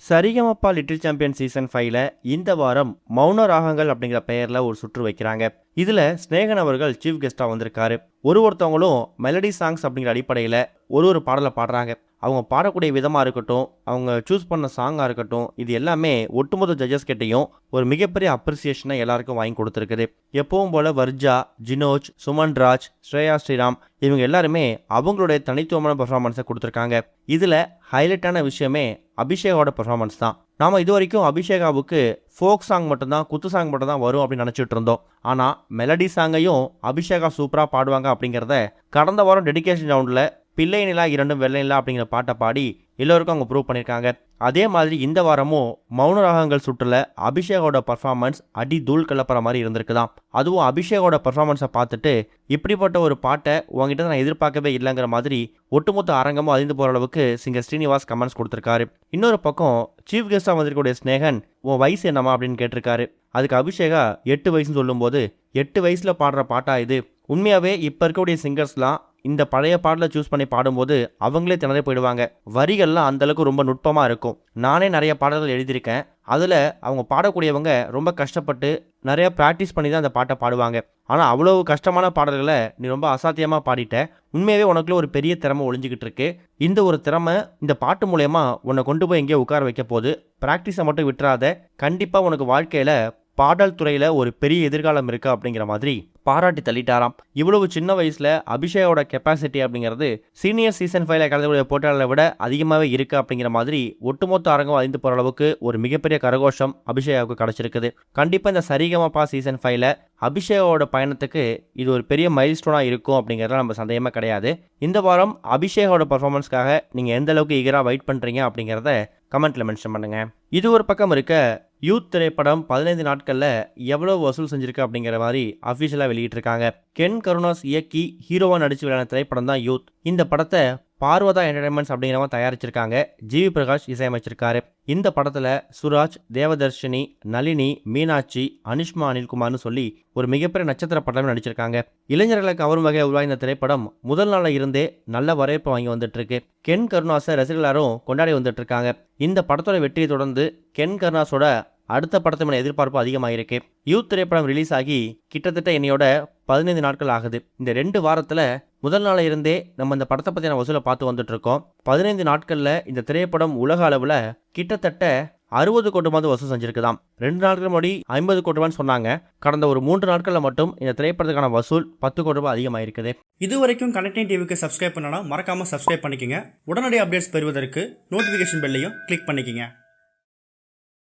Sarigamapa little champion season 5ல இந்த வாரம் மௌன ராகங்கள் அப்படிங்கிற பெயர்ல ஒரு சுற்று வைக்கிறாங்க. இதுல ஸ்நேகன் அவர்கள் சீஃப் கெஸ்டா வந்திருக்காரு. ஒருத்தவங்களும் மெலடி சாங்ஸ் அப்படிங்கிற அடிப்படையில ஒரு பாடலை பாடுறாங்க. அவங்க பாடக்கூடிய விதமா இருக்கட்டும், அவங்க சூஸ் பண்ண சாங்கா இருக்கட்டும், இது எல்லாமே ஒட்டுமொத்த ஜட்ஜஸ் கிட்டையும் ஒரு மிகப்பெரிய அப்ரிசியேஷனை எல்லாருக்கும் வாங்கி கொடுத்துருக்குது. எப்பவும் போல வர்ஜா, ஜினோஜ், சுமன் ராஜ், ஸ்ரேயா ஸ்ரீராம் இவங்க எல்லாருமே அவங்களுடைய தனித்துவமான பெர்ஃபார்மன்ஸை கொடுத்துருக்காங்க. இதுல ஹைலைட்டான விஷயமே அபிஷேகோட பெர்ஃபார்மன்ஸ் தான். நாம இது வரைக்கும் அபிஷேகாவுக்கு ஃபோக் சாங் மட்டும்தான், குத்து சாங் மட்டும்தான் வரும் அப்படின்னு நினச்சிட்டு இருந்தோம். ஆனால் மெலடி சாங்கையும் அபிஷேகா சூப்பராக பாடுவாங்க அப்படிங்கிறத கடந்த வாரம் டெடிகேஷன் ரவுண்டில் பிள்ளை நிலா இரண்டும் வெள்ளை நிலா அப்படிங்கிற பாட்டை பாடி எல்லோருக்கும் அவங்க ப்ரூவ் பண்ணியிருக்காங்க. அதே மாதிரி இந்த வாரமும் மௌன ராகங்கள் சுற்றுல அபிஷேகோட பர்ஃபார்மன்ஸ் அடி தூள் கலப்புற மாதிரி இருந்திருக்குதான். அதுவும் அபிஷேகோட பர்ஃபார்மன்ஸை பார்த்துட்டு இப்படிப்பட்ட ஒரு பாட்டை உங்ககிட்ட நான் எதிர்பார்க்கவே இல்லைங்கிற மாதிரி ஒட்டுமொத்த அரங்கமும் அதிர்ந்து போகிற அளவுக்கு சிங்கர் ஸ்ரீனிவாஸ் கமெண்ட்ஸ் கொடுத்துருக்காரு. இன்னொரு பக்கம் சீஃப் கெஸ்டாக வந்திருக்கக்கூடிய ஸ்நேகன் உன் வயசு என்னமா அப்படின்னு கேட்டிருக்காரு. அதுக்கு அபிஷேகா 8 வயசுன்னு சொல்லும்போது 8 வயசில் பாடுற பாட்டா இது? உண்மையாகவே இப்போ இருக்கக்கூடிய சிங்கர்ஸ்லாம் இந்த பழைய பாடலை சூஸ் பண்ணி பாடும்போது அவங்களே திணறி போயிடுவாங்க. வரிகள்லாம் அந்தளவுக்கு ரொம்ப நுட்பமாக இருக்கும். நானே நிறைய பாடல்கள் எழுதியிருக்கேன். அதில் அவங்க பாடக்கூடியவங்க ரொம்ப கஷ்டப்பட்டு நிறைய ப்ராக்டிஸ் பண்ணி தான் அந்த பாட்டை பாடுவாங்க. ஆனால் அவ்வளோ கஷ்டமான பாடல்களை நீ ரொம்ப அசாத்தியமாக பாடிட்ட. உண்மையாகவே உனக்குள்ள ஒரு பெரிய திறமை ஒளிஞ்சிக்கிட்டு இருக்கு. இந்த ஒரு திறமை இந்த பாட்டு மூலயமா உன்னை கொண்டு போய் எங்கேயோ உட்கார வைக்க போது. ப்ராக்டிஸை மட்டும் விட்டுறாத. கண்டிப்பாக உனக்கு வாழ்க்கையில் பாடல் துறையில் ஒரு பெரிய எதிர்காலம் இருக்குது அப்படிங்கிற மாதிரி பாராட்டி தள்ளிட்டாராம். இவ்வளவு சின்ன வயசில் அபிஷேகோட கெப்பாசிட்டி அப்படிங்கிறது சீனியர் சீசன் 5ல கலந்துக்கூடிய போட்டியாளரை விட அதிகமாகவே இருக்குது அப்படிங்கிற மாதிரி ஒட்டுமொத்த அரங்கம் அறிந்து போகிற அளவுக்கு ஒரு மிகப்பெரிய கரகோஷம் அபிஷேகாவுக்கு கிடச்சிருக்குது. கண்டிப்பாக இந்த சரிகமப்பா சீசன் 5ல அபிஷேகோட பயணத்துக்கு இது ஒரு பெரிய மைல்ஸ்டோனாக இருக்கும் அப்படிங்கிறத நம்ம சந்தேகமாக கிடையாது. இந்த வாரம் அபிஷேகோட பர்ஃபார்மன்ஸ்க்காக நீங்கள் எந்த அளவுக்கு ஈகராக வெயிட் பண்ணுறீங்க அப்படிங்கிறத கமெண்ட்டில் மென்ஷன் பண்ணுங்கள். இது ஒரு பக்கம் இருக்க, யூத் திரைப்படம் 15 நாட்களில் எவ்வளோ வசூல் செஞ்சிருக்கு அப்படிங்கிற மாதிரி அஃபிஷியலாக வெளியிட்டிருக்காங்க. கென் கருணாஸ் இயக்கி ஹீரோவாக நடிச்சு விளையாட திரைப்படம் தான் யூத். இந்த படத்தை பார்வதா என்டர்டைன்மெண்ட்ஸ் அப்படிங்கிறவங்க தயாரிச்சிருக்காங்க. ஜிவி பிரகாஷ் இசையமைச்சிருக்காரு. இந்த படத்தில் சுராஜ், தேவதர்ஷினி, நளினி, மீனாட்சி, அனிஷ்மா அனில்குமார்னு சொல்லி ஒரு மிகப்பெரிய நட்சத்திர படமே நடிச்சிருக்காங்க. இளைஞர்களை கவரும் வகையை உருவாகி இந்த திரைப்படம் முதல் நாளில் இருந்தே நல்ல வரவேற்பு வாங்கி வந்துட்டு இருக்கு. கென் கருணாஸை ரசிகர்களாரும் கொண்டாடி வந்துட்டு இருக்காங்க. இந்த படத்தோட வெற்றியை தொடர்ந்து கென் கருணாஸோட அடுத்த படத்தை மேலே எதிர்பார்ப்பு அதிகமாகிருக்கு. யூத் திரைப்படம் ரிலீஸ் ஆகி கிட்டத்தட்ட என்னையோட 15 நாட்கள் ஆகுது. இந்த 2 வாரத்தில் முதல் நாளில் இருந்தே நம்ம இந்த படத்தை பற்றின வசூலை பார்த்து வந்துட்டு இருக்கோம். 15 நாட்களில் இந்த திரைப்படம் உலக அளவில் கிட்டத்தட்ட 60 கோடி வசூல் செஞ்சிருக்குதாம். 2 நாட்கள் முன்னாடி 50 கோடி ரூபான்னு சொன்னாங்க. கடந்த ஒரு 3 நாட்களில் மட்டும் இந்த திரைப்படத்துக்கான வசூல் 10 கோடி ரூபாய் அதிகமாயிருக்குது. இது வரைக்கும் கனெக்டிங் டிவிக்கு சப்ஸ்கிரைப் பண்ணனா மறக்காம சப்ஸ்கிரைப் பண்ணிக்கங்க. உடனடி அப்டேட்ஸ் பெறுவதற்கு நோட்டிஃபிகேஷன் பெல்லையும் கிளிக் பண்ணிக்கங்க.